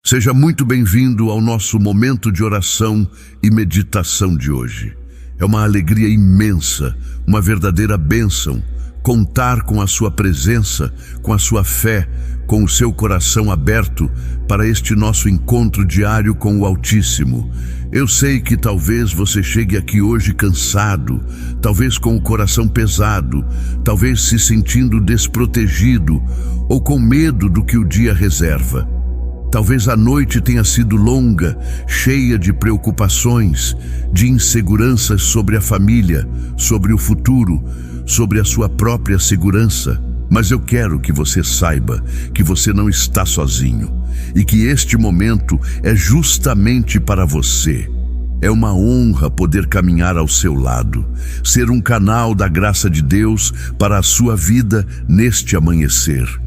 Seja muito bem-vindo ao nosso momento de oração e meditação de hoje. É uma alegria imensa, uma verdadeira bênção, contar com a sua presença, com a sua fé, com o seu coração aberto para este nosso encontro diário com o Altíssimo. Eu sei que talvez você chegue aqui hoje cansado, talvez com o coração pesado, talvez se sentindo desprotegido ou com medo do que o dia reserva. Talvez a noite tenha sido longa, cheia de preocupações, de inseguranças sobre a família, sobre o futuro, sobre a sua própria segurança. Mas eu quero que você saiba que você não está sozinho e que este momento é justamente para você. É uma honra poder caminhar ao seu lado, ser um canal da graça de Deus para a sua vida neste amanhecer.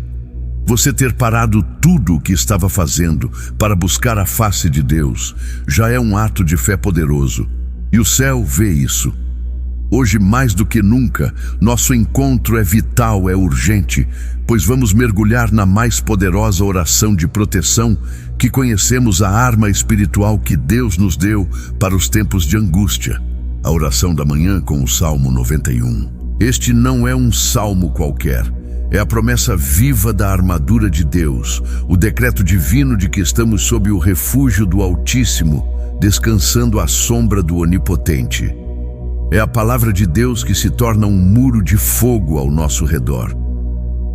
Você ter parado tudo o que estava fazendo para buscar a face de Deus já é um ato de fé poderoso, e o céu vê isso. Hoje, mais do que nunca, nosso encontro é vital, é urgente, pois vamos mergulhar na mais poderosa oração de proteção que conhecemos, a arma espiritual que Deus nos deu para os tempos de angústia. A oração da manhã com o Salmo 91. Este não é um salmo qualquer. É a promessa viva da armadura de Deus, o decreto divino de que estamos sob o refúgio do Altíssimo, descansando à sombra do Onipotente. É a palavra de Deus que se torna um muro de fogo ao nosso redor.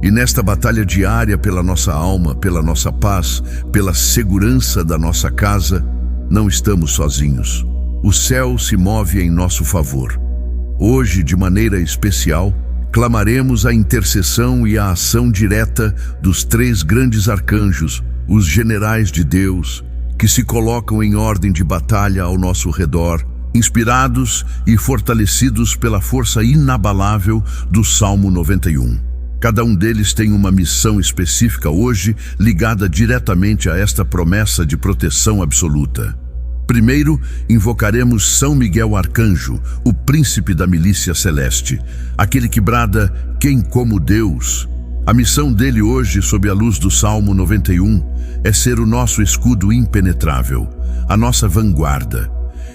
E nesta batalha diária pela nossa alma, pela nossa paz, pela segurança da nossa casa, não estamos sozinhos. O céu se move em nosso favor. Hoje, de maneira especial, clamaremos a intercessão e a ação direta dos três grandes arcanjos, os generais de Deus, que se colocam em ordem de batalha ao nosso redor, inspirados e fortalecidos pela força inabalável do Salmo 91. Cada um deles tem uma missão específica hoje, ligada diretamente a esta promessa de proteção absoluta. Primeiro, invocaremos São Miguel Arcanjo, o príncipe da milícia celeste, aquele que brada, quem como Deus. A missão dele hoje, sob a luz do Salmo 91, é ser o nosso escudo impenetrável, a nossa vanguarda.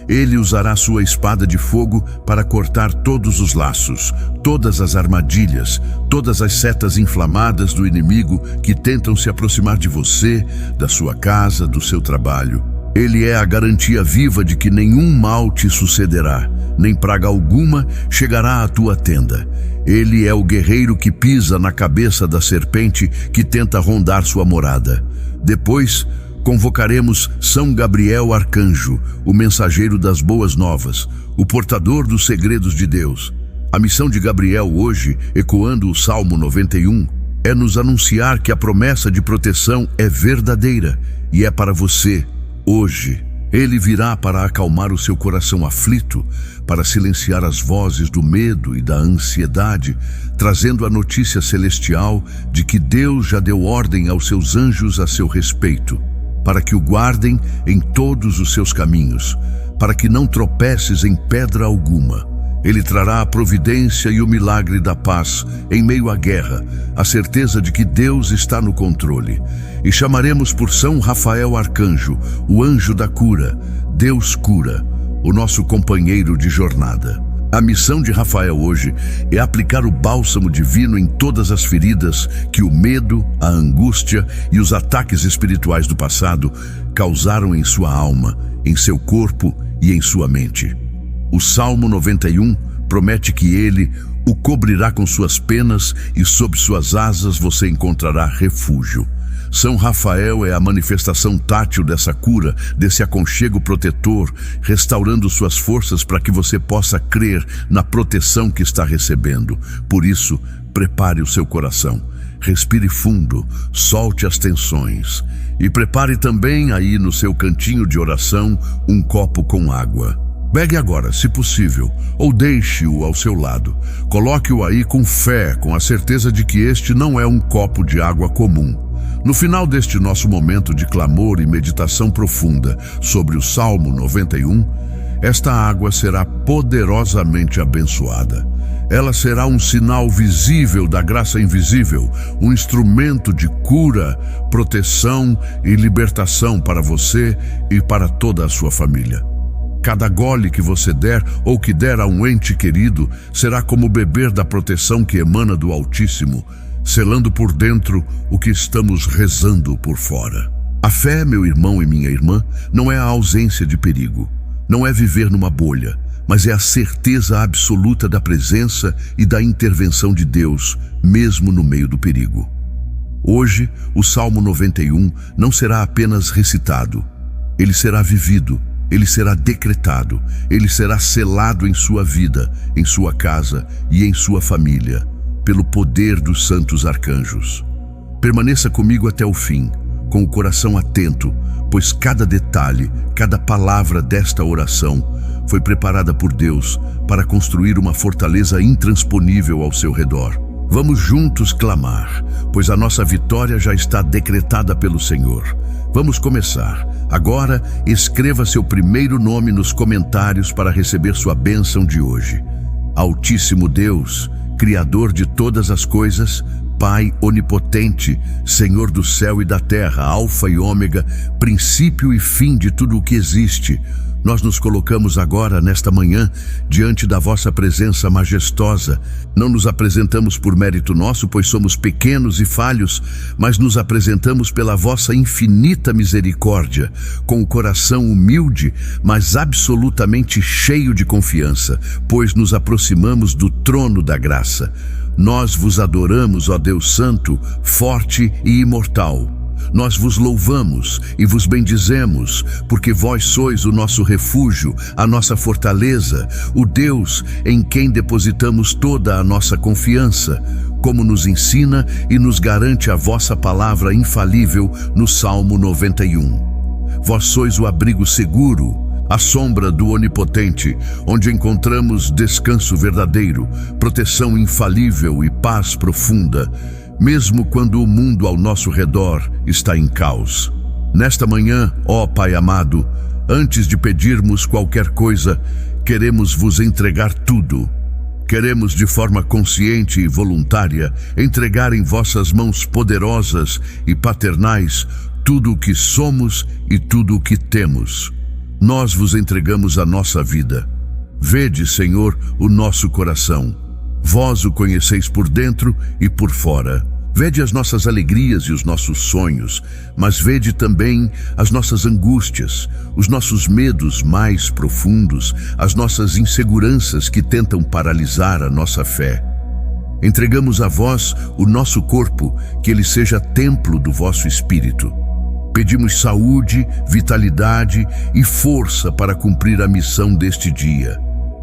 Ele usará sua espada de fogo para cortar todos os laços, todas as armadilhas, todas as setas inflamadas do inimigo que tentam se aproximar de você, da sua casa, do seu trabalho. Ele é a garantia viva de que nenhum mal te sucederá, nem praga alguma chegará à tua tenda. Ele é o guerreiro que pisa na cabeça da serpente que tenta rondar sua morada. Depois, convocaremos São Gabriel Arcanjo, o mensageiro das boas novas, o portador dos segredos de Deus. A missão de Gabriel hoje, ecoando o Salmo 91, é nos anunciar que a promessa de proteção é verdadeira e é para você. Hoje, ele virá para acalmar o seu coração aflito, para silenciar as vozes do medo e da ansiedade, trazendo a notícia celestial de que Deus já deu ordem aos seus anjos a seu respeito, para que o guardem em todos os seus caminhos, para que não tropeces em pedra alguma. Ele trará a providência e o milagre da paz em meio à guerra, a certeza de que Deus está no controle. E chamaremos por São Rafael Arcanjo, o anjo da cura, Deus cura, o nosso companheiro de jornada. A missão de Rafael hoje é aplicar o bálsamo divino em todas as feridas que o medo, a angústia e os ataques espirituais do passado causaram em sua alma, em seu corpo e em sua mente. O Salmo 91 promete que ele o cobrirá com suas penas e sob suas asas você encontrará refúgio. São Rafael é a manifestação tátil dessa cura, desse aconchego protetor, restaurando suas forças para que você possa crer na proteção que está recebendo. Por isso, prepare o seu coração, respire fundo, solte as tensões e prepare também aí no seu cantinho de oração um copo com água. Pegue agora, se possível, ou deixe-o ao seu lado. Coloque-o aí com fé, com a certeza de que este não é um copo de água comum. No final deste nosso momento de clamor e meditação profunda sobre o Salmo 91, esta água será poderosamente abençoada. Ela será um sinal visível da graça invisível, um instrumento de cura, proteção e libertação para você e para toda a sua família. Cada gole que você der ou que der a um ente querido será como beber da proteção que emana do Altíssimo, selando por dentro o que estamos rezando por fora. A fé, meu irmão e minha irmã, não é a ausência de perigo, não é viver numa bolha, mas é a certeza absoluta da presença e da intervenção de Deus, mesmo no meio do perigo. Hoje, o Salmo 91 não será apenas recitado, ele será vivido, ele será decretado, ele será selado em sua vida, em sua casa e em sua família, pelo poder dos santos arcanjos. Permaneça comigo até o fim, com o coração atento, pois cada detalhe, cada palavra desta oração foi preparada por Deus para construir uma fortaleza intransponível ao seu redor. Vamos juntos clamar, pois a nossa vitória já está decretada pelo Senhor. Vamos começar. Agora, escreva seu primeiro nome nos comentários para receber sua bênção de hoje. Altíssimo Deus, Criador de todas as coisas, Pai onipotente, Senhor do céu e da terra, Alfa e Ômega, princípio e fim de tudo o que existe, nós nos colocamos agora, nesta manhã, diante da vossa presença majestosa. Não nos apresentamos por mérito nosso, pois somos pequenos e falhos, mas nos apresentamos pela vossa infinita misericórdia, com o coração humilde, mas absolutamente cheio de confiança, pois nos aproximamos do trono da graça. Nós vos adoramos, ó Deus Santo, forte e imortal. Nós vos louvamos e vos bendizemos, porque vós sois o nosso refúgio, a nossa fortaleza, o Deus em quem depositamos toda a nossa confiança, como nos ensina e nos garante a vossa palavra infalível no Salmo 91. Vós sois o abrigo seguro, a sombra do Onipotente, onde encontramos descanso verdadeiro, proteção infalível e paz profunda, mesmo quando o mundo ao nosso redor está em caos. Nesta manhã, ó Pai amado, antes de pedirmos qualquer coisa, queremos vos entregar tudo. Queremos, de forma consciente e voluntária, entregar em vossas mãos poderosas e paternais tudo o que somos e tudo o que temos. Nós vos entregamos a nossa vida. Vede, Senhor, o nosso coração. Vós o conheceis por dentro e por fora. Vede as nossas alegrias e os nossos sonhos, mas vede também as nossas angústias, os nossos medos mais profundos, as nossas inseguranças que tentam paralisar a nossa fé. Entregamos a vós o nosso corpo, que ele seja templo do vosso Espírito. Pedimos saúde, vitalidade e força para cumprir a missão deste dia.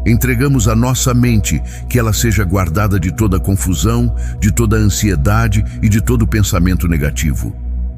Entregamos a nossa mente, que ela seja guardada de toda confusão, de toda ansiedade e de todo pensamento negativo.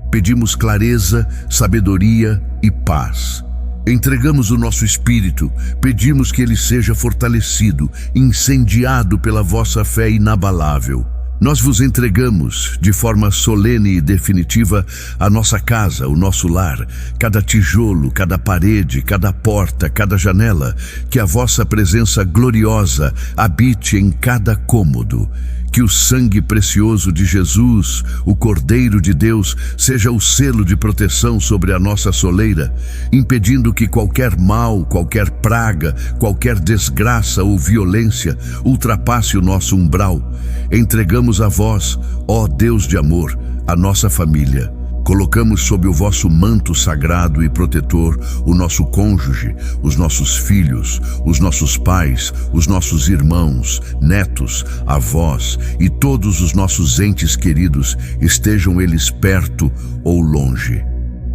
Pedimos clareza, sabedoria e paz. Entregamos o nosso espírito, pedimos que ele seja fortalecido, incendiado pela vossa fé inabalável. Nós vos entregamos, de forma solene e definitiva, a nossa casa, o nosso lar, cada tijolo, cada parede, cada porta, cada janela, que a vossa presença gloriosa habite em cada cômodo. Que o sangue precioso de Jesus, o Cordeiro de Deus, seja o selo de proteção sobre a nossa soleira, impedindo que qualquer mal, qualquer praga, qualquer desgraça ou violência ultrapasse o nosso umbral. Entregamos a vós, ó Deus de amor, a nossa família. Colocamos sob o vosso manto sagrado e protetor o nosso cônjuge, os nossos filhos, os nossos pais, os nossos irmãos, netos, avós e todos os nossos entes queridos, estejam eles perto ou longe.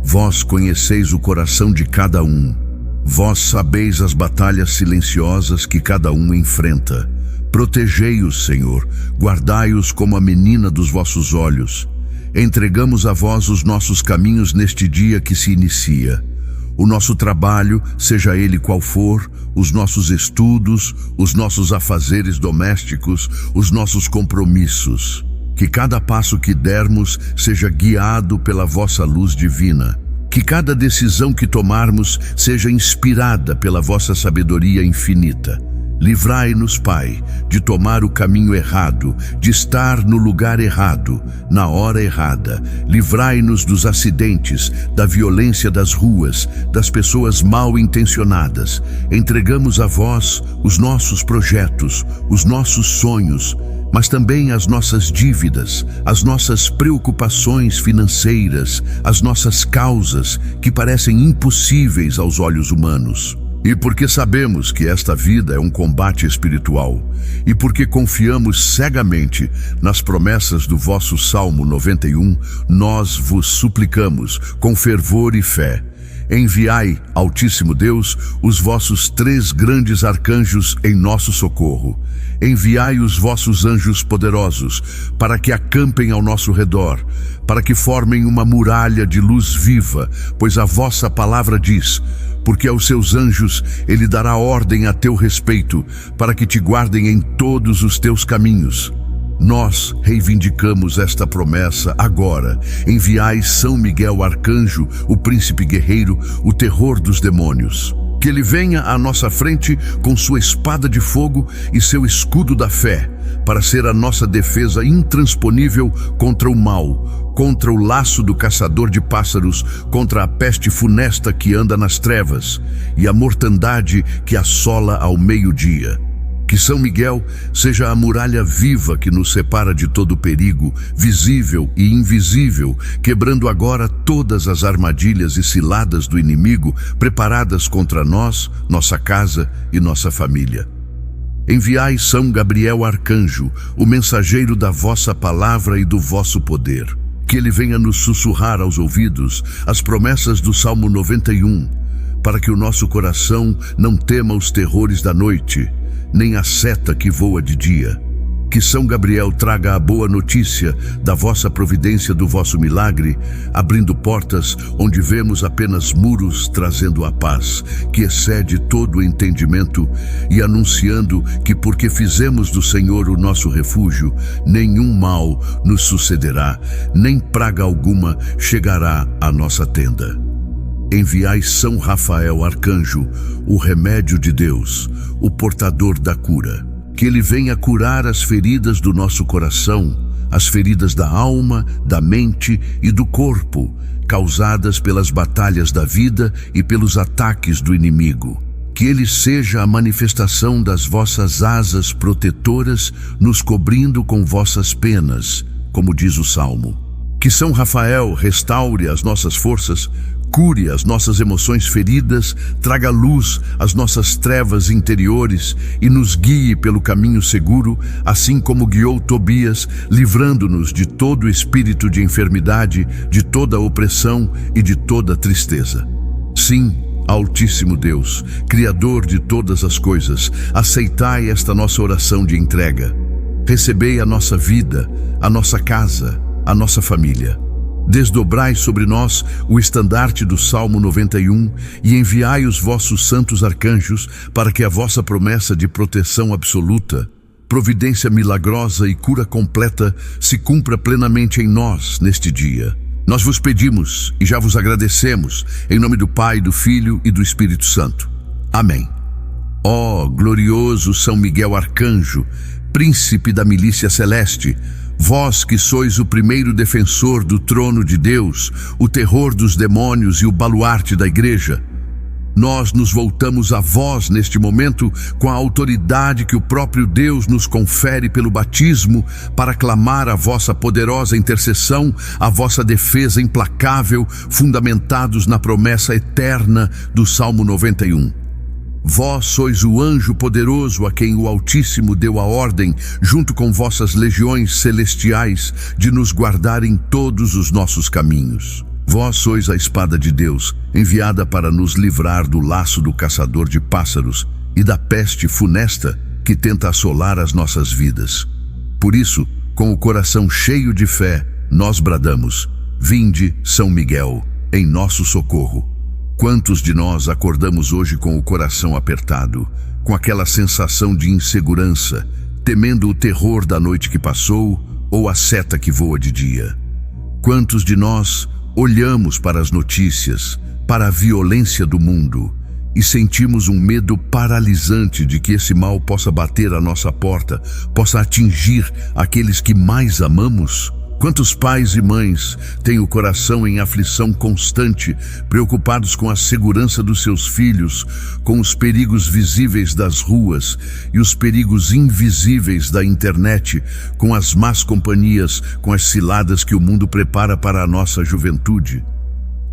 Vós conheceis o coração de cada um. Vós sabeis as batalhas silenciosas que cada um enfrenta. Protegei-os, Senhor, guardai-os como a menina dos vossos olhos. Entregamos a vós os nossos caminhos neste dia que se inicia. O nosso trabalho, seja ele qual for, os nossos estudos, os nossos afazeres domésticos, os nossos compromissos. Que cada passo que dermos seja guiado pela vossa luz divina. Que cada decisão que tomarmos seja inspirada pela vossa sabedoria infinita. Livrai-nos, Pai, de tomar o caminho errado, de estar no lugar errado, na hora errada. Livrai-nos dos acidentes, da violência das ruas, das pessoas mal intencionadas. Entregamos a vós os nossos projetos, os nossos sonhos, mas também as nossas dívidas, as nossas preocupações financeiras, as nossas causas que parecem impossíveis aos olhos humanos. E porque sabemos que esta vida é um combate espiritual, e porque confiamos cegamente nas promessas do vosso Salmo 91, nós vos suplicamos, com fervor e fé, enviai, Altíssimo Deus, os vossos 3 grandes arcanjos em nosso socorro. Enviai os vossos anjos poderosos, para que acampem ao nosso redor, para que formem uma muralha de luz viva, pois a vossa palavra diz: porque aos seus anjos ele dará ordem a teu respeito, para que te guardem em todos os teus caminhos. Nós reivindicamos esta promessa agora. Enviai São Miguel Arcanjo, o príncipe guerreiro, o terror dos demônios. Que ele venha à nossa frente com sua espada de fogo e seu escudo da fé, para ser a nossa defesa intransponível contra o mal, contra o laço do caçador de pássaros, contra a peste funesta que anda nas trevas e a mortandade que assola ao meio-dia. Que São Miguel seja a muralha viva que nos separa de todo perigo, visível e invisível, quebrando agora todas as armadilhas e ciladas do inimigo preparadas contra nós, nossa casa e nossa família. Enviai São Gabriel Arcanjo, o mensageiro da vossa palavra e do vosso poder. Que ele venha nos sussurrar aos ouvidos as promessas do Salmo 91, para que o nosso coração não tema os terrores da noite, nem a seta que voa de dia. Que São Gabriel traga a boa notícia da vossa providência, do vosso milagre, abrindo portas onde vemos apenas muros, trazendo a paz, que excede todo o entendimento, e anunciando que, porque fizemos do Senhor o nosso refúgio, nenhum mal nos sucederá, nem praga alguma chegará à nossa tenda. Enviai São Rafael Arcanjo, o remédio de Deus, o portador da cura. Que ele venha curar as feridas do nosso coração, as feridas da alma, da mente e do corpo, causadas pelas batalhas da vida e pelos ataques do inimigo. Que ele seja a manifestação das vossas asas protetoras, nos cobrindo com vossas penas, como diz o Salmo. Que São Rafael restaure as nossas forças, cure as nossas emoções feridas, traga luz às nossas trevas interiores e nos guie pelo caminho seguro, assim como guiou Tobias, livrando-nos de todo espírito de enfermidade, de toda opressão e de toda tristeza. Sim, Altíssimo Deus, Criador de todas as coisas, aceitai esta nossa oração de entrega. Recebei a nossa vida, a nossa casa, a nossa família. Desdobrai sobre nós o estandarte do Salmo 91 e enviai os vossos santos arcanjos para que a vossa promessa de proteção absoluta, providência milagrosa e cura completa se cumpra plenamente em nós neste dia. Nós vos pedimos e já vos agradecemos, em nome do Pai, do Filho e do Espírito Santo. Amém. Ó glorioso São Miguel Arcanjo, príncipe da milícia celeste, vós que sois o primeiro defensor do trono de Deus, o terror dos demônios e o baluarte da Igreja, nós nos voltamos a vós neste momento com a autoridade que o próprio Deus nos confere pelo batismo para clamar a vossa poderosa intercessão, a vossa defesa implacável, fundamentados na promessa eterna do Salmo 91. Vós sois o anjo poderoso a quem o Altíssimo deu a ordem, junto com vossas legiões celestiais, de nos guardar em todos os nossos caminhos. Vós sois a espada de Deus, enviada para nos livrar do laço do caçador de pássaros e da peste funesta que tenta assolar as nossas vidas. Por isso, com o coração cheio de fé, nós bradamos: vinde, São Miguel, em nosso socorro. Quantos de nós acordamos hoje com o coração apertado, com aquela sensação de insegurança, temendo o terror da noite que passou ou a seta que voa de dia? Quantos de nós olhamos para as notícias, para a violência do mundo e sentimos um medo paralisante de que esse mal possa bater à nossa porta, possa atingir aqueles que mais amamos? Quantos pais e mães têm o coração em aflição constante, preocupados com a segurança dos seus filhos, com os perigos visíveis das ruas e os perigos invisíveis da internet, com as más companhias, com as ciladas que o mundo prepara para a nossa juventude?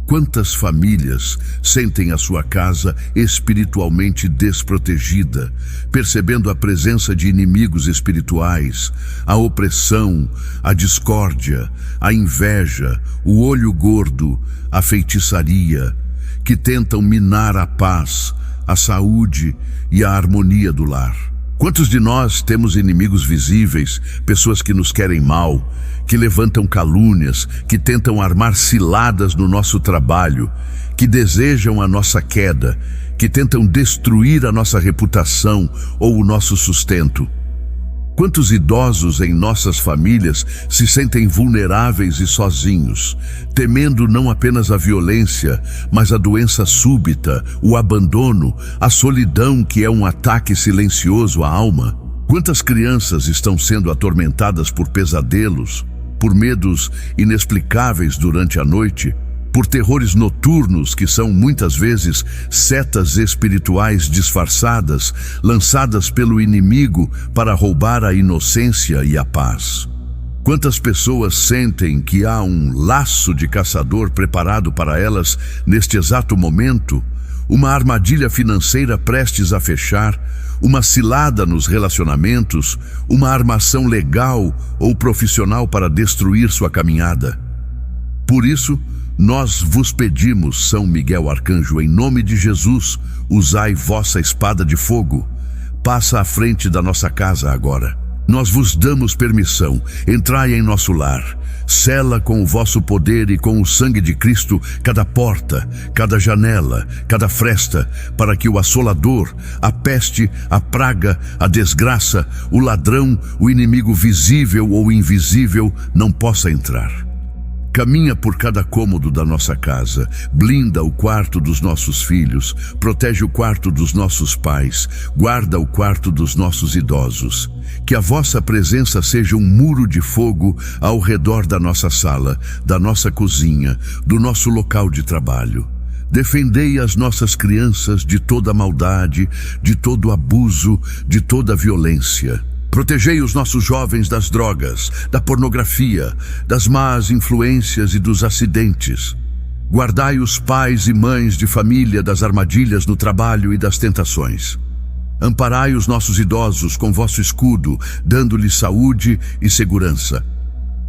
Quantas famílias sentem a sua casa espiritualmente desprotegida, percebendo a presença de inimigos espirituais, a opressão, a discórdia, a inveja, o olho gordo, a feitiçaria, que tentam minar a paz, a saúde e a harmonia do lar? Quantos de nós temos inimigos visíveis, pessoas que nos querem mal, que levantam calúnias, que tentam armar ciladas no nosso trabalho, que desejam a nossa queda, que tentam destruir a nossa reputação ou o nosso sustento? Quantos idosos em nossas famílias se sentem vulneráveis e sozinhos, temendo não apenas a violência, mas a doença súbita, o abandono, a solidão que é um ataque silencioso à alma? Quantas crianças estão sendo atormentadas por pesadelos, por medos inexplicáveis durante a noite, por terrores noturnos que são muitas vezes setas espirituais disfarçadas, lançadas pelo inimigo para roubar a inocência e a paz? Quantas pessoas sentem que há um laço de caçador preparado para elas neste exato momento, uma armadilha financeira prestes a fechar, uma cilada nos relacionamentos, uma armação legal ou profissional para destruir sua caminhada? Por isso, nós vos pedimos, São Miguel Arcanjo, em nome de Jesus, usai vossa espada de fogo. Passa à frente da nossa casa agora. Nós vos damos permissão, entrai em nosso lar. Sela com o vosso poder e com o sangue de Cristo cada porta, cada janela, cada fresta, para que o assolador, a peste, a praga, a desgraça, o ladrão, o inimigo visível ou invisível não possa entrar. Caminha por cada cômodo da nossa casa, blinda o quarto dos nossos filhos, protege o quarto dos nossos pais, guarda o quarto dos nossos idosos. Que a vossa presença seja um muro de fogo ao redor da nossa sala, da nossa cozinha, do nosso local de trabalho. Defendei as nossas crianças de toda maldade, de todo abuso, de toda violência. Protegei os nossos jovens das drogas, da pornografia, das más influências e dos acidentes. Guardai os pais e mães de família das armadilhas no trabalho e das tentações. Amparai os nossos idosos com vosso escudo, dando-lhes saúde e segurança.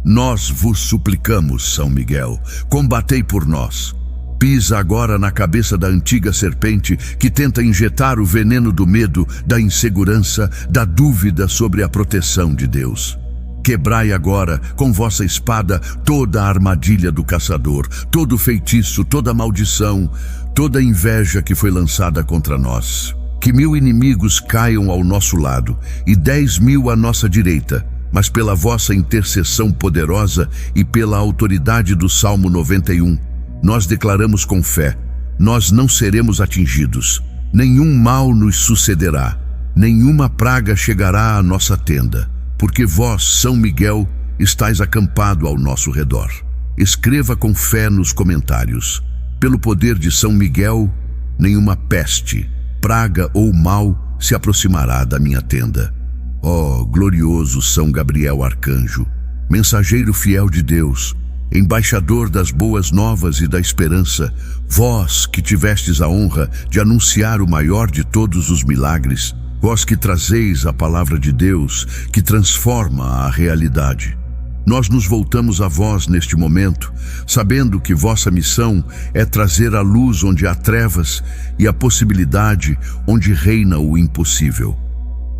Nós vos suplicamos, São Miguel, combatei por nós. Pisa agora na cabeça da antiga serpente que tenta injetar o veneno do medo, da insegurança, da dúvida sobre a proteção de Deus. Quebrai agora, com vossa espada, toda a armadilha do caçador, todo feitiço, toda maldição, toda inveja que foi lançada contra nós. Que 1000 inimigos caiam ao nosso lado e 10.000 à nossa direita, mas pela vossa intercessão poderosa e pela autoridade do Salmo 91, nós declaramos com fé, nós não seremos atingidos, nenhum mal nos sucederá, nenhuma praga chegará à nossa tenda, porque vós, São Miguel, estáis acampado ao nosso redor. Escreva com fé nos comentários: pelo poder de São Miguel, nenhuma peste, praga ou mal se aproximará da minha tenda. Ó glorioso São Gabriel Arcanjo, mensageiro fiel de Deus, embaixador das boas novas e da esperança, vós que tivestes a honra de anunciar o maior de todos os milagres, vós que trazeis a palavra de Deus, que transforma a realidade. Nós nos voltamos a vós neste momento, sabendo que vossa missão é trazer a luz onde há trevas e a possibilidade onde reina o impossível.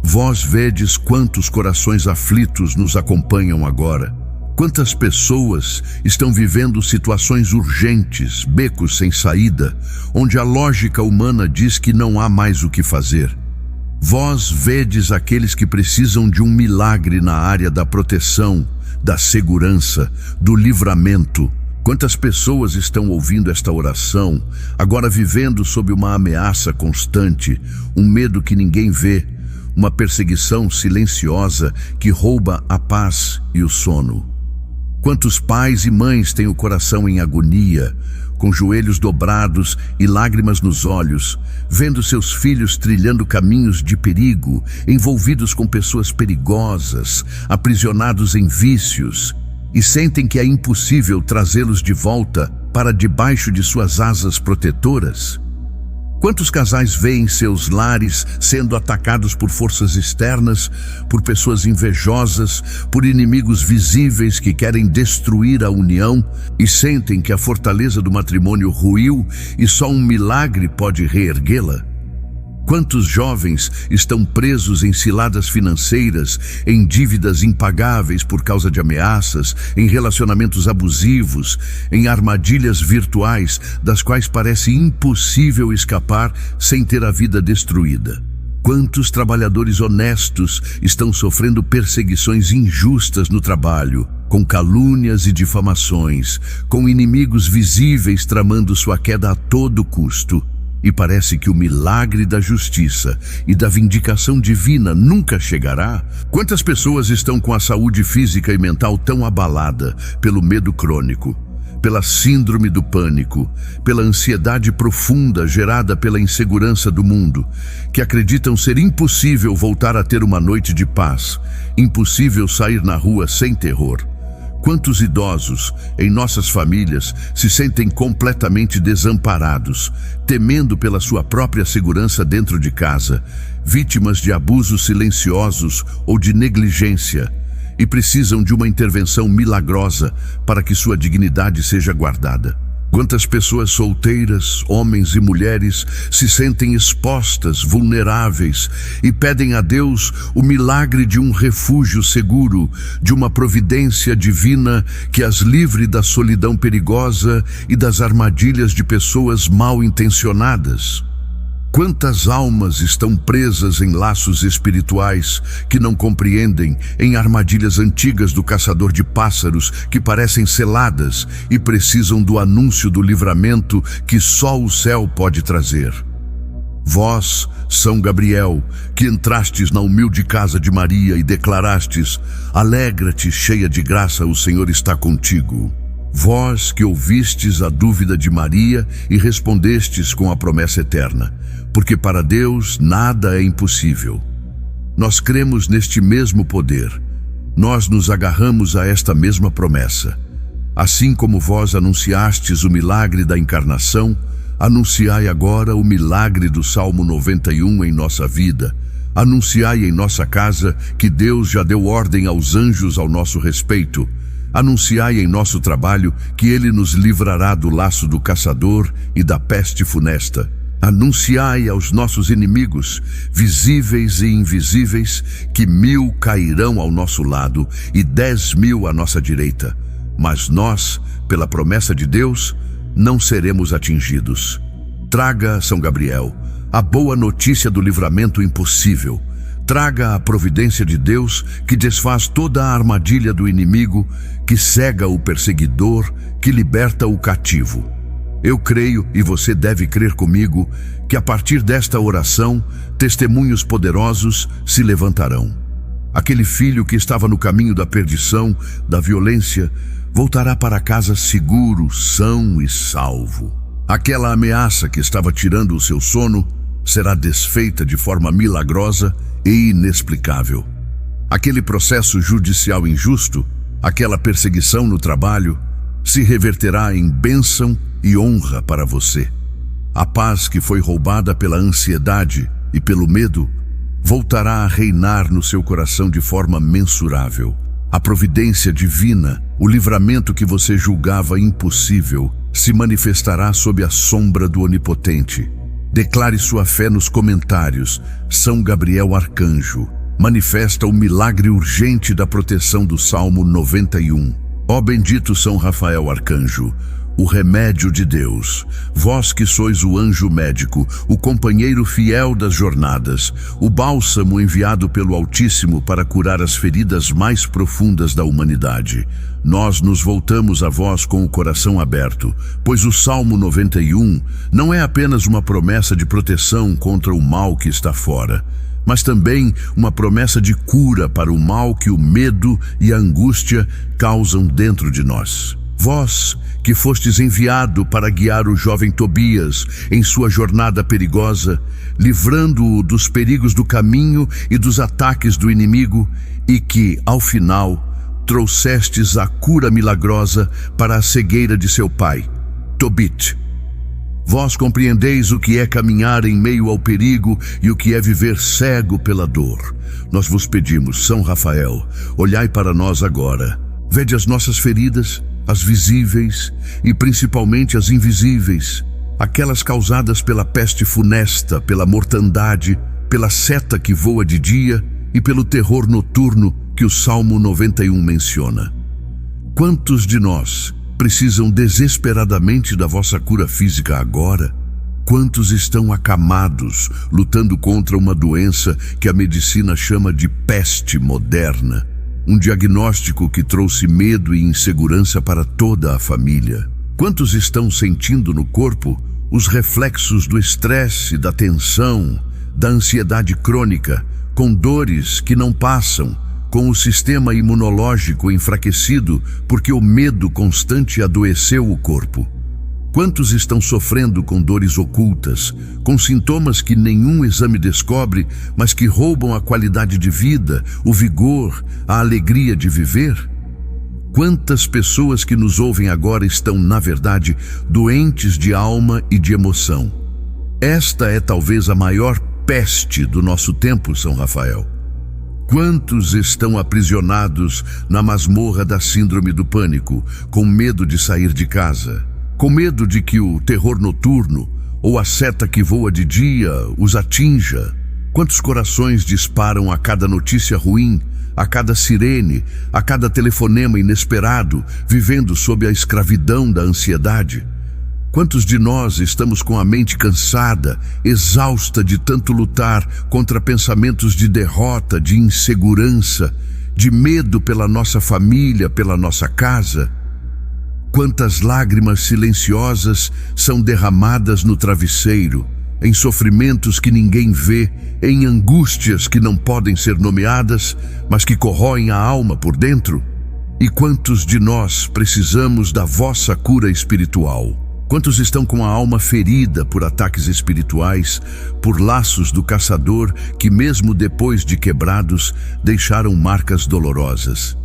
Vós vedes quantos corações aflitos nos acompanham agora. Quantas pessoas estão vivendo situações urgentes, becos sem saída, onde a lógica humana diz que não há mais o que fazer. Vós vedes aqueles que precisam de um milagre na área da proteção, da segurança, do livramento, Quantas pessoas estão ouvindo esta oração, agora vivendo sob uma ameaça constante, um medo que ninguém vê, uma perseguição silenciosa que rouba a paz e o sono? Quantos pais e mães têm o coração em agonia, com joelhos dobrados e lágrimas nos olhos, vendo seus filhos trilhando caminhos de perigo, envolvidos com pessoas perigosas, aprisionados em vícios, e sentem que é impossível trazê-los de volta para debaixo de suas asas protetoras? Quantos casais veem seus lares sendo atacados por forças externas, por pessoas invejosas, por inimigos visíveis que querem destruir a união e sentem que a fortaleza do matrimônio ruiu e só um milagre pode reerguê-la? Quantos jovens estão presos em ciladas financeiras, em dívidas impagáveis por causa de ameaças, em relacionamentos abusivos, em armadilhas virtuais das quais parece impossível escapar sem ter a vida destruída? Quantos trabalhadores honestos estão sofrendo perseguições injustas no trabalho, com calúnias e difamações, com inimigos visíveis tramando sua queda a todo custo? E parece que o milagre da justiça e da vindicação divina nunca chegará? Quantas pessoas estão com a saúde física e mental tão abalada pelo medo crônico, pela síndrome do pânico, pela ansiedade profunda gerada pela insegurança do mundo, que acreditam ser impossível voltar a ter uma noite de paz, impossível sair na rua sem terror? Quantos idosos em nossas famílias se sentem completamente desamparados, temendo pela sua própria segurança dentro de casa, vítimas de abusos silenciosos ou de negligência, e precisam de uma intervenção milagrosa para que sua dignidade seja guardada? Quantas pessoas solteiras, homens e mulheres, se sentem expostas, vulneráveis e pedem a Deus o milagre de um refúgio seguro, de uma providência divina que as livre da solidão perigosa e das armadilhas de pessoas mal intencionadas? Quantas almas estão presas em laços espirituais que não compreendem, em armadilhas antigas do caçador de pássaros que parecem seladas e precisam do anúncio do livramento que só o céu pode trazer? Vós, São Gabriel, que entrastes na humilde casa de Maria e declarastes: alegra-te, cheia de graça, o Senhor está contigo. Vós que ouvistes a dúvida de Maria e respondestes com a promessa eterna, porque para Deus nada é impossível. Nós cremos neste mesmo poder. Nós nos agarramos a esta mesma promessa. Assim como vós anunciastes o milagre da encarnação, anunciai agora o milagre do Salmo 91 em nossa vida. Anunciai em nossa casa que Deus já deu ordem aos anjos ao nosso respeito. Anunciai em nosso trabalho que Ele nos livrará do laço do caçador e da peste funesta. Anunciai aos nossos inimigos, visíveis e invisíveis, que 1000 cairão ao nosso lado e 10.000 à nossa direita. Mas nós, pela promessa de Deus, não seremos atingidos. Traga, São Gabriel, a boa notícia do livramento impossível. Traga a providência de Deus que desfaz toda a armadilha do inimigo, que cega o perseguidor, que liberta o cativo. Eu creio, e você deve crer comigo, que a partir desta oração, testemunhos poderosos se levantarão. Aquele filho que estava no caminho da perdição, da violência, voltará para casa seguro, são e salvo. Aquela ameaça que estava tirando o seu sono será desfeita de forma milagrosa e inexplicável. Aquele processo judicial injusto, aquela perseguição no trabalho, se reverterá em bênção e honra para você. A paz que foi roubada pela ansiedade e pelo medo voltará a reinar no seu coração de forma mensurável. A providência divina, o livramento que você julgava impossível, se manifestará sob a sombra do Onipotente. Declare sua fé nos comentários. São Gabriel Arcanjo manifesta o milagre urgente da proteção do Salmo 91. Ó bendito São Rafael Arcanjo, o remédio de Deus, vós que sois o anjo médico, o companheiro fiel das jornadas, o bálsamo enviado pelo Altíssimo para curar as feridas mais profundas da humanidade. nós nos voltamos a vós com o coração aberto, pois o Salmo 91 não é apenas uma promessa de proteção contra o mal que está fora, mas também uma promessa de cura para o mal que o medo e a angústia causam dentro de nós. Vós, que fostes enviado para guiar o jovem Tobias em sua jornada perigosa, livrando-o dos perigos do caminho e dos ataques do inimigo, e que, ao final, trouxestes a cura milagrosa para a cegueira de seu pai, Tobit. Vós compreendeis o que é caminhar em meio ao perigo e o que é viver cego pela dor. Nós vos pedimos, São Rafael, olhai para nós agora. Vede as nossas feridas, as visíveis e principalmente as invisíveis, aquelas causadas pela peste funesta, pela mortandade, pela seta que voa de dia e pelo terror noturno que o Salmo 91 menciona. Quantos de nós precisam desesperadamente da vossa cura física agora? Quantos estão acamados, lutando contra uma doença que a medicina chama de peste moderna? Um diagnóstico que trouxe medo e insegurança para toda a família. Quantos estão sentindo no corpo os reflexos do estresse, da tensão, da ansiedade crônica, com dores que não passam, com o sistema imunológico enfraquecido porque o medo constante adoeceu o corpo? Quantos estão sofrendo com dores ocultas, com sintomas que nenhum exame descobre, mas que roubam a qualidade de vida, o vigor, a alegria de viver? Quantas pessoas que nos ouvem agora estão, na verdade, doentes de alma e de emoção? Esta é talvez a maior peste do nosso tempo, São Rafael. Quantos estão aprisionados na masmorra da síndrome do pânico, com medo de sair de casa? Com medo de que o terror noturno ou a seta que voa de dia os atinja? Quantos corações disparam a cada notícia ruim, a cada sirene, a cada telefonema inesperado, vivendo sob a escravidão da ansiedade? Quantos de nós estamos com a mente cansada, exausta de tanto lutar contra pensamentos de derrota, de insegurança, de medo pela nossa família, pela nossa casa? Quantas lágrimas silenciosas são derramadas no travesseiro, em sofrimentos que ninguém vê, em angústias que não podem ser nomeadas, mas que corroem a alma por dentro? E quantos de nós precisamos da vossa cura espiritual? Quantos estão com a alma ferida por ataques espirituais, por laços do caçador que, mesmo depois de quebrados, deixaram marcas dolorosas?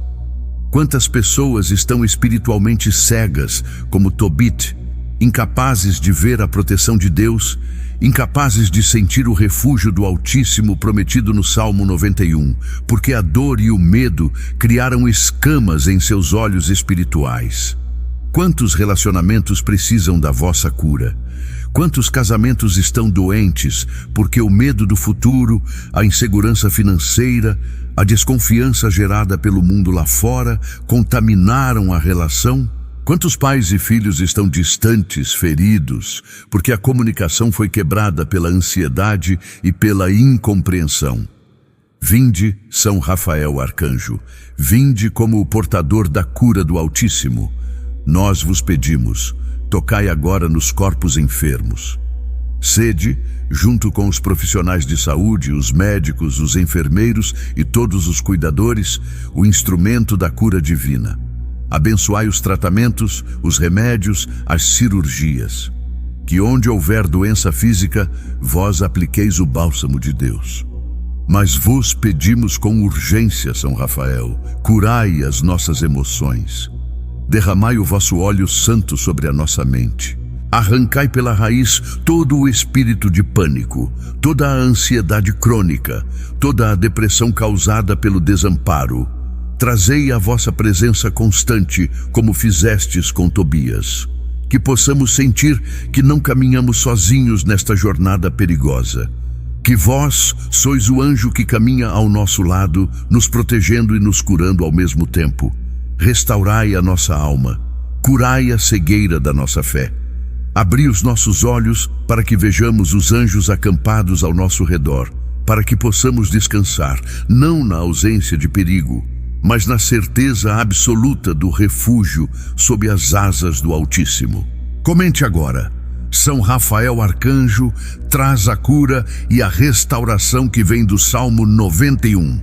Quantas pessoas estão espiritualmente cegas, como Tobit, incapazes de ver a proteção de Deus, incapazes de sentir o refúgio do Altíssimo prometido no Salmo 91, porque a dor e o medo criaram escamas em seus olhos espirituais? Quantos relacionamentos precisam da vossa cura? Quantos casamentos estão doentes porque o medo do futuro, a insegurança financeira, a desconfiança gerada pelo mundo lá fora contaminaram a relação? Quantos pais e filhos estão distantes, feridos, porque a comunicação foi quebrada pela ansiedade e pela incompreensão? Vinde, São Rafael Arcanjo, vinde como o portador da cura do Altíssimo. Nós vos pedimos, tocai agora nos corpos enfermos. Sede, junto com os profissionais de saúde, os médicos, os enfermeiros e todos os cuidadores, o instrumento da cura divina. Abençoai os tratamentos, os remédios, as cirurgias. Que onde houver doença física, vós apliqueis o bálsamo de Deus. Mas vos pedimos com urgência, São Rafael, curai as nossas emoções. Derramai o vosso óleo santo sobre a nossa mente. Arrancai pela raiz todo o espírito de pânico, toda a ansiedade crônica, toda a depressão causada pelo desamparo. Trazei a vossa presença constante, como fizestes com Tobias. Que possamos sentir que não caminhamos sozinhos nesta jornada perigosa. Que vós sois o anjo que caminha ao nosso lado, nos protegendo e nos curando ao mesmo tempo. Restaurai a nossa alma, curai a cegueira da nossa fé. Abri os nossos olhos para que vejamos os anjos acampados ao nosso redor, para que possamos descansar, não na ausência de perigo, mas na certeza absoluta do refúgio sob as asas do Altíssimo. Comente agora: São Rafael Arcanjo traz a cura e a restauração que vem do Salmo 91.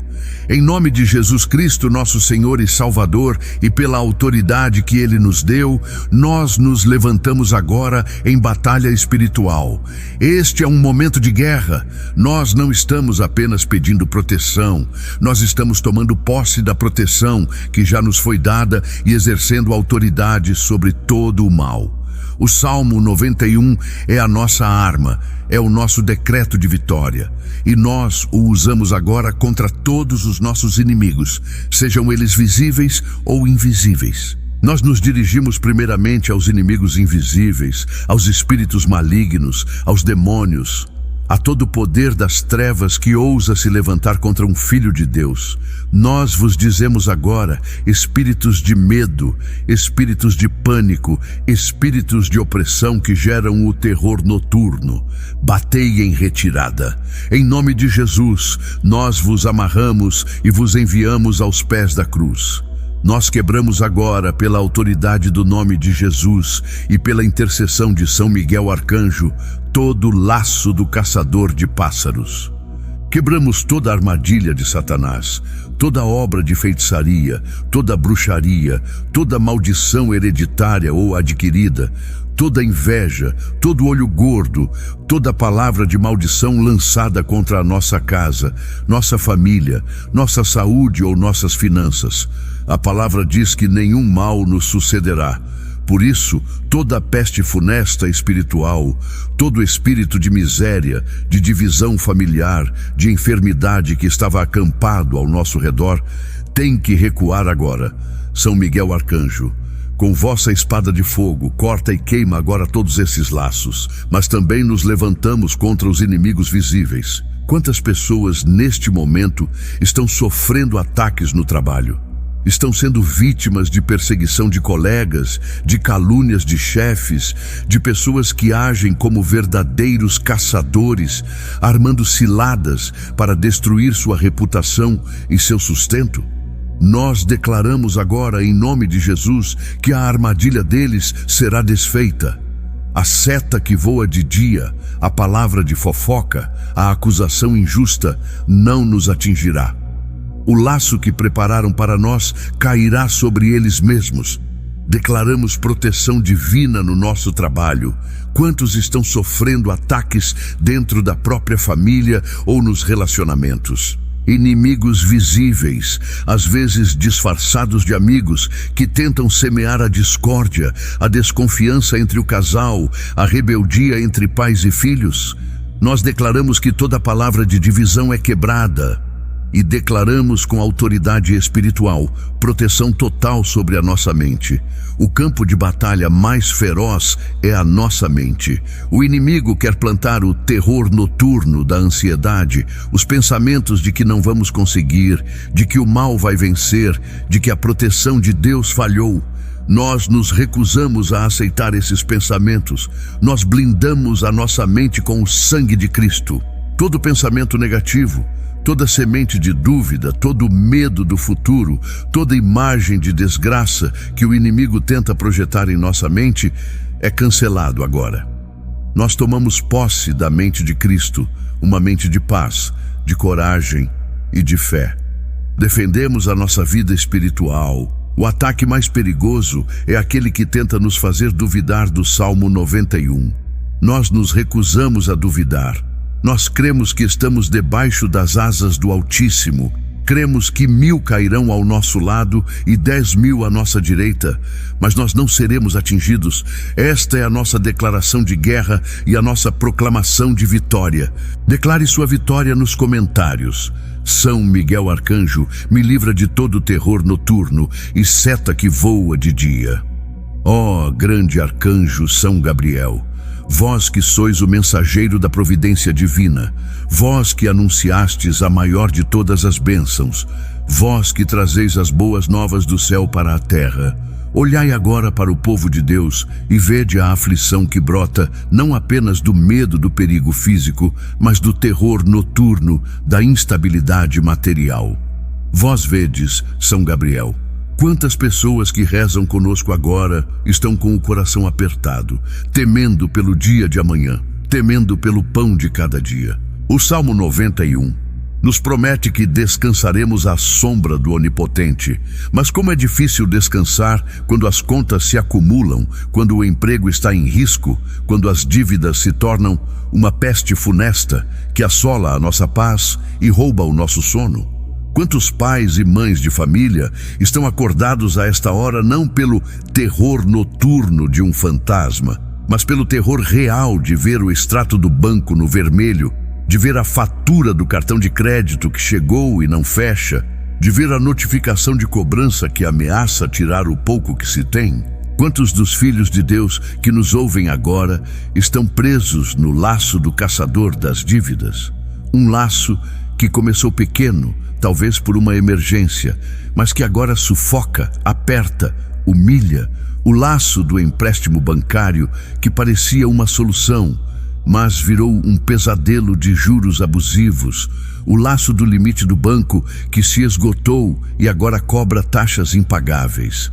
Em nome de Jesus Cristo, nosso Senhor e Salvador, e pela autoridade que Ele nos deu, nós nos levantamos agora em batalha espiritual. Este é um momento de guerra. Nós não estamos apenas pedindo proteção, nós estamos tomando posse da proteção que já nos foi dada e exercendo autoridade sobre todo o mal. O Salmo 91 é a nossa arma, é o nosso decreto de vitória. E nós o usamos agora contra todos os nossos inimigos, sejam eles visíveis ou invisíveis. Nós nos dirigimos primeiramente aos inimigos invisíveis, aos espíritos malignos, aos demônios, a todo o poder das trevas que ousa se levantar contra um filho de Deus. Nós vos dizemos agora, espíritos de medo, espíritos de pânico, espíritos de opressão que geram o terror noturno, batei em retirada. Em nome de Jesus, nós vos amarramos e vos enviamos aos pés da cruz. Nós quebramos agora, pela autoridade do nome de Jesus e pela intercessão de São Miguel Arcanjo, todo o laço do caçador de pássaros. Quebramos toda a armadilha de Satanás, toda obra de feitiçaria, toda bruxaria, toda maldição hereditária ou adquirida, toda inveja, todo olho gordo, toda palavra de maldição lançada contra a nossa casa, nossa família, nossa saúde ou nossas finanças. A palavra diz que nenhum mal nos sucederá. Por isso, toda a peste funesta espiritual, todo espírito de miséria, de divisão familiar, de enfermidade que estava acampado ao nosso redor, tem que recuar agora. São Miguel Arcanjo, com vossa espada de fogo, corta e queima agora todos esses laços, mas também nos levantamos contra os inimigos visíveis. Quantas pessoas neste momento estão sofrendo ataques no trabalho? Estão sendo vítimas de perseguição de colegas, de calúnias de chefes, de pessoas que agem como verdadeiros caçadores, armando ciladas para destruir sua reputação e seu sustento. Nós declaramos agora, em nome de Jesus, que a armadilha deles será desfeita. A seta que voa de dia, a palavra de fofoca, a acusação injusta não nos atingirá. O laço que prepararam para nós cairá sobre eles mesmos. Declaramos proteção divina no nosso trabalho. Quantos estão sofrendo ataques dentro da própria família ou nos relacionamentos? Inimigos visíveis, às vezes disfarçados de amigos, que tentam semear a discórdia, a desconfiança entre o casal, a rebeldia entre pais e filhos. Nós declaramos que toda palavra de divisão é quebrada. E declaramos com autoridade espiritual proteção total sobre a nossa mente. O campo de batalha mais feroz é a nossa mente. O inimigo quer plantar o terror noturno da ansiedade, os pensamentos de que não vamos conseguir, de que o mal vai vencer, de que a proteção de Deus falhou. Nós nos recusamos a aceitar esses pensamentos. Nós blindamos a nossa mente com o sangue de Cristo. Todo pensamento negativo, toda semente de dúvida, todo medo do futuro, toda imagem de desgraça que o inimigo tenta projetar em nossa mente é cancelado agora. Nós tomamos posse da mente de Cristo, uma mente de paz, de coragem e de fé. Defendemos a nossa vida espiritual. O ataque mais perigoso é aquele que tenta nos fazer duvidar do Salmo 91. Nós nos recusamos a duvidar. Nós cremos que estamos debaixo das asas do Altíssimo. Cremos que 1000 cairão ao nosso lado e 10.000 à nossa direita, mas nós não seremos atingidos. Esta é a nossa declaração de guerra e a nossa proclamação de vitória. Declare sua vitória nos comentários. São Miguel Arcanjo, me livra de todo terror noturno e seta que voa de dia. Ó grande arcanjo São Gabriel, vós que sois o mensageiro da providência divina, vós que anunciastes a maior de todas as bênçãos, vós que trazeis as boas novas do céu para a terra, olhai agora para o povo de Deus e vede a aflição que brota não apenas do medo do perigo físico, mas do terror noturno, da instabilidade material. Vós vedes, São Gabriel, quantas pessoas que rezam conosco agora estão com o coração apertado, temendo pelo dia de amanhã, temendo pelo pão de cada dia. O Salmo 91 nos promete que descansaremos à sombra do Onipotente. Mas como é difícil descansar quando as contas se acumulam, quando o emprego está em risco, quando as dívidas se tornam uma peste funesta que assola a nossa paz e rouba o nosso sono. Quantos pais e mães de família estão acordados a esta hora não pelo terror noturno de um fantasma, mas pelo terror real de ver o extrato do banco no vermelho, de ver a fatura do cartão de crédito que chegou e não fecha, de ver a notificação de cobrança que ameaça tirar o pouco que se tem? Quantos dos filhos de Deus que nos ouvem agora estão presos no laço do caçador das dívidas? Um laço que começou pequeno, talvez por uma emergência, mas que agora sufoca, aperta, humilha. O laço do empréstimo bancário que parecia uma solução, mas virou um pesadelo de juros abusivos. O laço do limite do banco que se esgotou e agora cobra taxas impagáveis.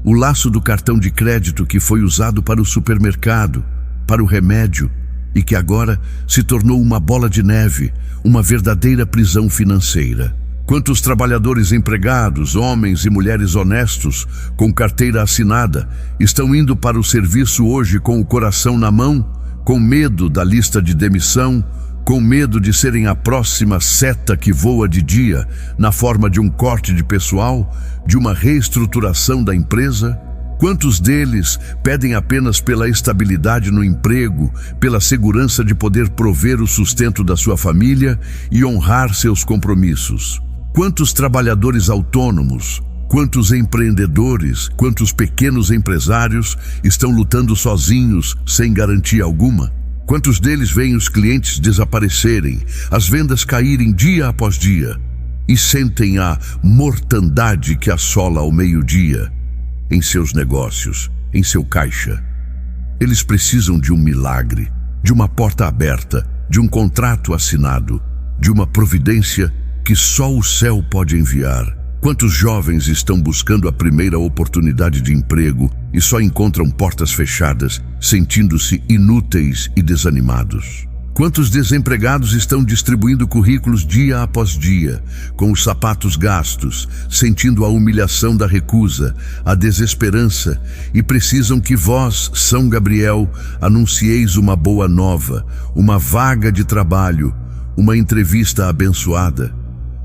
O laço do cartão de crédito que foi usado para o supermercado, para o remédio e que agora se tornou uma bola de neve, uma verdadeira prisão financeira. Quantos trabalhadores empregados, homens e mulheres honestos, com carteira assinada, estão indo para o serviço hoje com o coração na mão, com medo da lista de demissão, com medo de serem a próxima seta que voa de dia, na forma de um corte de pessoal, de uma reestruturação da empresa? Quantos deles pedem apenas pela estabilidade no emprego, pela segurança de poder prover o sustento da sua família e honrar seus compromissos? Quantos trabalhadores autônomos, quantos empreendedores, quantos pequenos empresários estão lutando sozinhos, sem garantia alguma? Quantos deles veem os clientes desaparecerem, as vendas caírem dia após dia e sentem a mortandade que assola ao meio-dia em seus negócios, em seu caixa? Eles precisam de um milagre, de uma porta aberta, de um contrato assinado, de uma providência que só o céu pode enviar. Quantos jovens estão buscando a primeira oportunidade de emprego e só encontram portas fechadas, sentindo-se inúteis e desanimados? Quantos desempregados estão distribuindo currículos dia após dia, com os sapatos gastos, sentindo a humilhação da recusa, a desesperança, e precisam que vós, São Gabriel, anuncieis uma boa nova, uma vaga de trabalho, uma entrevista abençoada?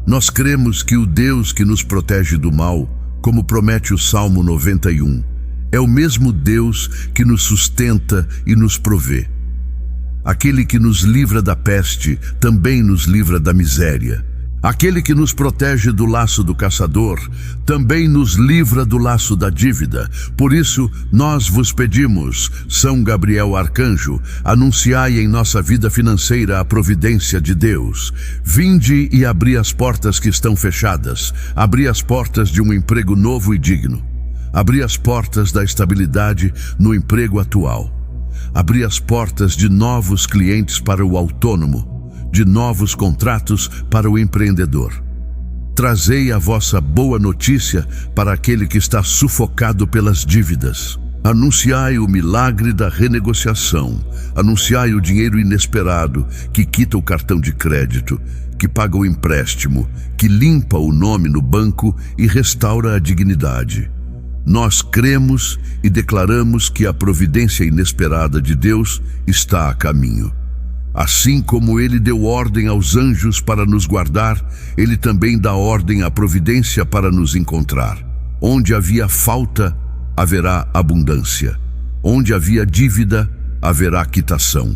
Nós cremos que o Deus que nos protege do mal, como promete o Salmo 91, é o mesmo Deus que nos sustenta e nos provê. Aquele que nos livra da peste também nos livra da miséria. Aquele que nos protege do laço do caçador também nos livra do laço da dívida. Por isso, nós vos pedimos, São Gabriel Arcanjo, anunciai em nossa vida financeira a providência de Deus. Vinde e abri as portas que estão fechadas. Abri as portas de um emprego novo e digno. Abri as portas da estabilidade no emprego atual. Abri as portas de novos clientes para o autônomo, de novos contratos para o empreendedor. Trazei a vossa boa notícia para aquele que está sufocado pelas dívidas. Anunciai o milagre da renegociação. Anunciai o dinheiro inesperado que quita o cartão de crédito, que paga o empréstimo, que limpa o nome no banco e restaura a dignidade. Nós cremos e declaramos que a providência inesperada de Deus está a caminho. Assim como Ele deu ordem aos anjos para nos guardar, Ele também dá ordem à providência para nos encontrar. Onde havia falta, haverá abundância. Onde havia dívida, haverá quitação.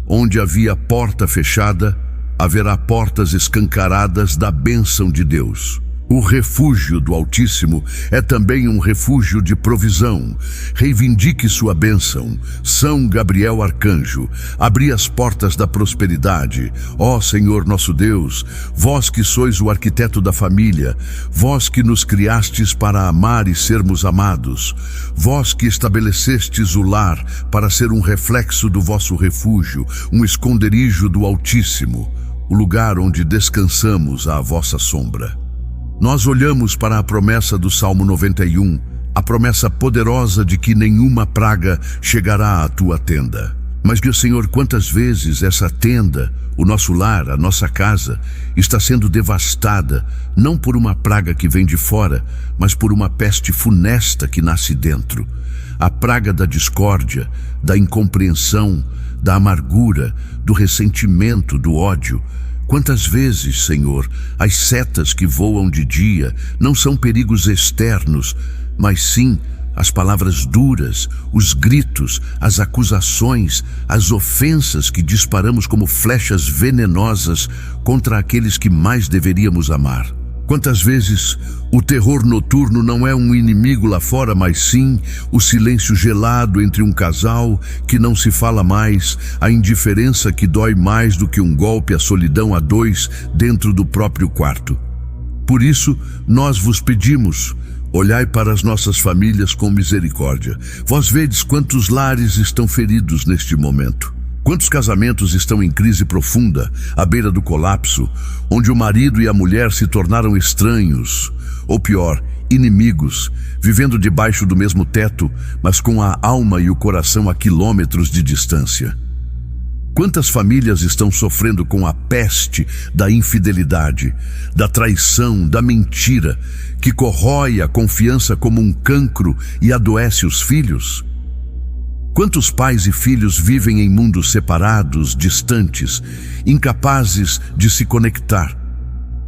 Onde havia porta fechada, haverá portas escancaradas da bênção de Deus. O refúgio do Altíssimo é também um refúgio de provisão. Reivindique sua bênção, São Gabriel Arcanjo. Abri as portas da prosperidade. Ó Senhor nosso Deus, vós que sois o arquiteto da família, vós que nos criastes para amar e sermos amados, vós que estabelecestes o lar para ser um reflexo do vosso refúgio, um esconderijo do Altíssimo, o lugar onde descansamos à vossa sombra. Nós olhamos para a promessa do Salmo 91, a promessa poderosa de que nenhuma praga chegará à tua tenda. Mas, meu Senhor, quantas vezes essa tenda, o nosso lar, a nossa casa, está sendo devastada, não por uma praga que vem de fora, mas por uma peste funesta que nasce dentro. A praga da discórdia, da incompreensão, da amargura, do ressentimento, do ódio. Quantas vezes, Senhor, as setas que voam de dia não são perigos externos, mas sim as palavras duras, os gritos, as acusações, as ofensas que disparamos como flechas venenosas contra aqueles que mais deveríamos amar. Quantas vezes o terror noturno não é um inimigo lá fora, mas sim o silêncio gelado entre um casal que não se fala mais, a indiferença que dói mais do que um golpe, a solidão a dois dentro do próprio quarto. Por isso, nós vos pedimos, olhai para as nossas famílias com misericórdia. Vós vedes quantos lares estão feridos neste momento. Quantos casamentos estão em crise profunda, à beira do colapso, onde o marido e a mulher se tornaram estranhos, ou pior, inimigos, vivendo debaixo do mesmo teto, mas com a alma e o coração a quilômetros de distância. Quantas famílias estão sofrendo com a peste da infidelidade, da traição, da mentira, que corrói a confiança como um cancro e adoece os filhos? Quantos pais e filhos vivem em mundos separados, distantes, incapazes de se conectar,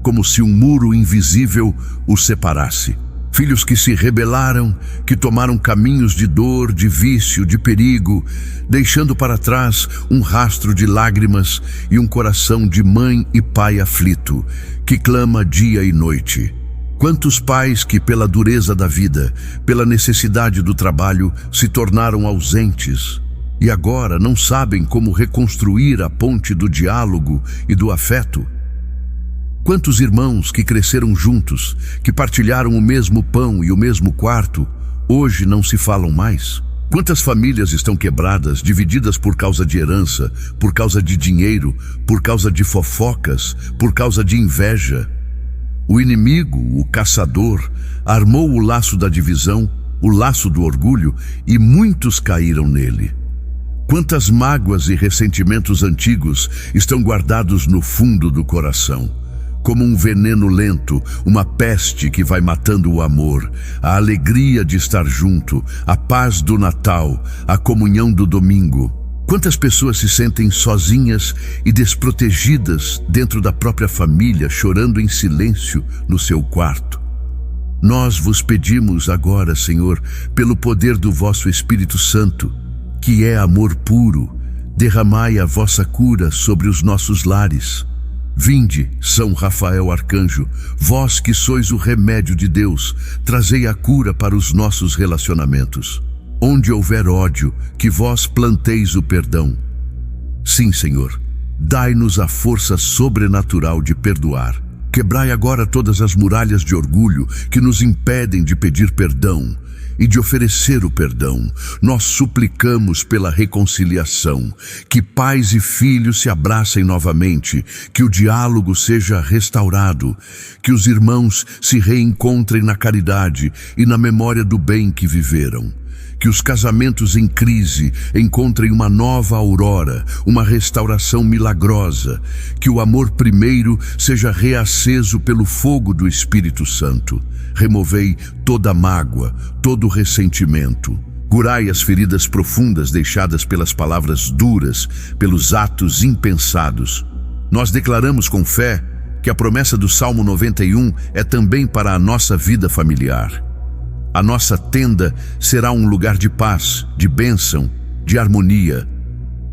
como se um muro invisível os separasse? Filhos que se rebelaram, que tomaram caminhos de dor, de vício, de perigo, deixando para trás um rastro de lágrimas e um coração de mãe e pai aflito, que clama dia e noite. Quantos pais que, pela dureza da vida, pela necessidade do trabalho, se tornaram ausentes e agora não sabem como reconstruir a ponte do diálogo e do afeto? Quantos irmãos que cresceram juntos, que partilharam o mesmo pão e o mesmo quarto, hoje não se falam mais? Quantas famílias estão quebradas, divididas por causa de herança, por causa de dinheiro, por causa de fofocas, por causa de inveja? O inimigo, o caçador, armou o laço da divisão, o laço do orgulho, e muitos caíram nele. Quantas mágoas e ressentimentos antigos estão guardados no fundo do coração, como um veneno lento, uma peste que vai matando o amor, a alegria de estar junto, a paz do Natal, a comunhão do domingo. Quantas pessoas se sentem sozinhas e desprotegidas dentro da própria família, chorando em silêncio no seu quarto? Nós vos pedimos agora, Senhor, pelo poder do vosso Espírito Santo, que é amor puro, derramai a vossa cura sobre os nossos lares. Vinde, São Rafael Arcanjo, vós que sois o remédio de Deus, trazei a cura para os nossos relacionamentos. Onde houver ódio, que vós planteis o perdão. Sim, Senhor, dai-nos a força sobrenatural de perdoar. Quebrai agora todas as muralhas de orgulho que nos impedem de pedir perdão e de oferecer o perdão. Nós suplicamos pela reconciliação, que pais e filhos se abracem novamente, que o diálogo seja restaurado, que os irmãos se reencontrem na caridade e na memória do bem que viveram. Que os casamentos em crise encontrem uma nova aurora, uma restauração milagrosa. Que o amor primeiro seja reaceso pelo fogo do Espírito Santo. Removei toda mágoa, todo ressentimento. Curai as feridas profundas deixadas pelas palavras duras, pelos atos impensados. Nós declaramos com fé que a promessa do Salmo 91 é também para a nossa vida familiar. A nossa tenda será um lugar de paz, de bênção, de harmonia.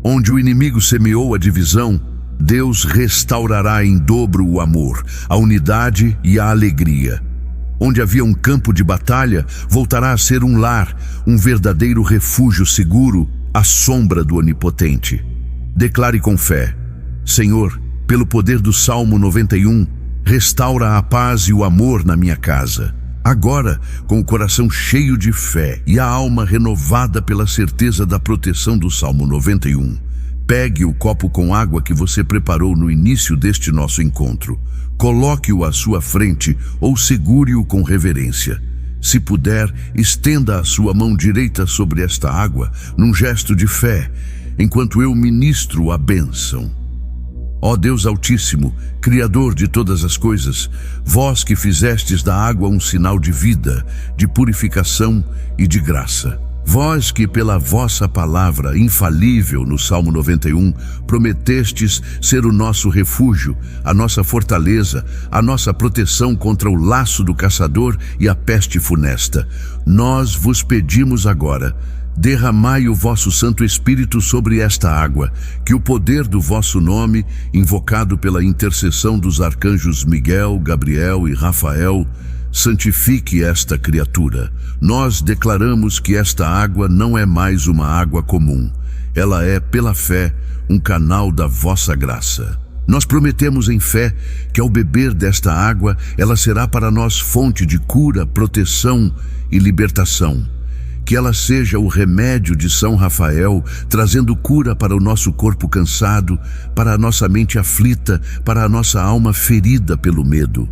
Onde o inimigo semeou a divisão, Deus restaurará em dobro o amor, a unidade e a alegria. Onde havia um campo de batalha, voltará a ser um lar, um verdadeiro refúgio seguro, à sombra do Onipotente. Declare com fé: Senhor, pelo poder do Salmo 91, restaura a paz e o amor na minha casa. Agora, com o coração cheio de fé e a alma renovada pela certeza da proteção do Salmo 91, Pegue o copo com água que você preparou no início deste nosso encontro. Coloque-o à sua frente ou segure-o com reverência. Se puder, estenda a sua mão direita sobre esta água, num gesto de fé, enquanto eu ministro a bênção. Ó Deus Altíssimo, Criador de todas as coisas, vós que fizestes da água um sinal de vida, de purificação e de graça. Vós que pela vossa palavra infalível no Salmo 91 prometestes ser o nosso refúgio, a nossa fortaleza, a nossa proteção contra o laço do caçador e a peste funesta, nós vos pedimos agora, derramai o vosso Santo Espírito sobre esta água, que o poder do vosso nome, invocado pela intercessão dos arcanjos Miguel, Gabriel e Rafael, santifique esta criatura. Nós declaramos que esta água não é mais uma água comum. Ela é, pela fé, um canal da vossa graça. Nós prometemos em fé que ao beber desta água, ela será para nós fonte de cura, proteção e libertação. Que ela seja o remédio de São Rafael, trazendo cura para o nosso corpo cansado, para a nossa mente aflita, para a nossa alma ferida pelo medo.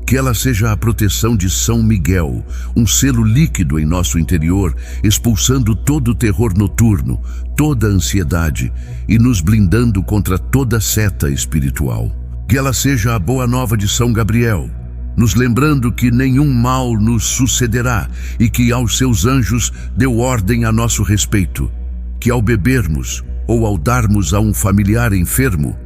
Que ela seja a proteção de São Miguel, um selo líquido em nosso interior, expulsando todo o terror noturno, toda a ansiedade e nos blindando contra toda seta espiritual. Que ela seja a boa nova de São Gabriel, nos lembrando que nenhum mal nos sucederá e que aos seus anjos deu ordem a nosso respeito. Que ao bebermos ou ao darmos a um familiar enfermo,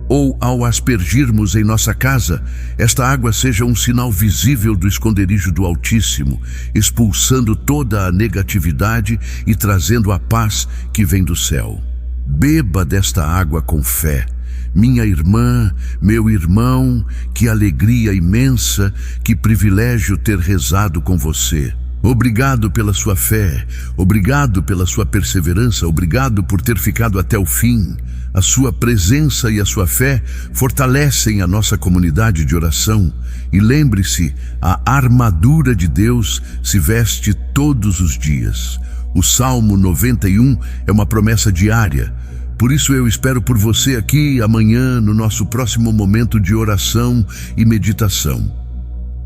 ou ao aspergirmos em nossa casa, esta água seja um sinal visível do esconderijo do Altíssimo, expulsando toda a negatividade e trazendo a paz que vem do céu. Beba desta água com fé. Minha irmã, meu irmão, que alegria imensa, que privilégio ter rezado com você. Obrigado pela sua fé, obrigado pela sua perseverança, obrigado por ter ficado até o fim. A sua presença e a sua fé fortalecem a nossa comunidade de oração. E lembre-se, a armadura de Deus se veste todos os dias. O Salmo 91 é uma promessa diária. Por isso eu espero por você aqui amanhã no nosso próximo momento de oração e meditação.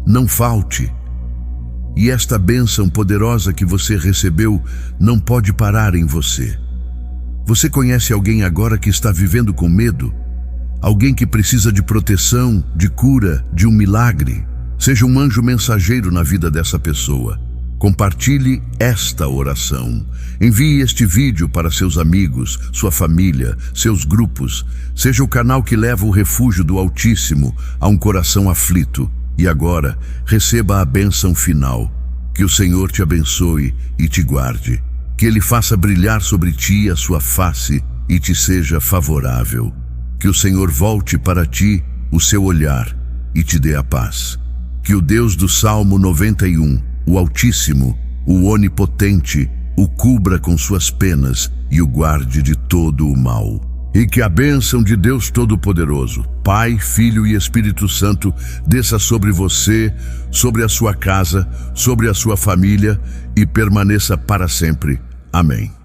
Não falte. E esta bênção poderosa que você recebeu não pode parar em você. Você conhece alguém agora que está vivendo com medo? Alguém que precisa de proteção, de cura, de um milagre? Seja um anjo mensageiro na vida dessa pessoa. Compartilhe esta oração. Envie este vídeo para seus amigos, sua família, seus grupos. Seja o canal que leva o refúgio do Altíssimo a um coração aflito. E agora, receba a bênção final. Que o Senhor te abençoe e te guarde. Que Ele faça brilhar sobre ti a sua face e te seja favorável. Que o Senhor volte para ti o seu olhar e te dê a paz. Que o Deus do Salmo 91, o Altíssimo, o Onipotente, o cubra com suas penas e o guarde de todo o mal. E que a bênção de Deus Todo-Poderoso, Pai, Filho e Espírito Santo, desça sobre você, sobre a sua casa, sobre a sua família e permaneça para sempre. Amém.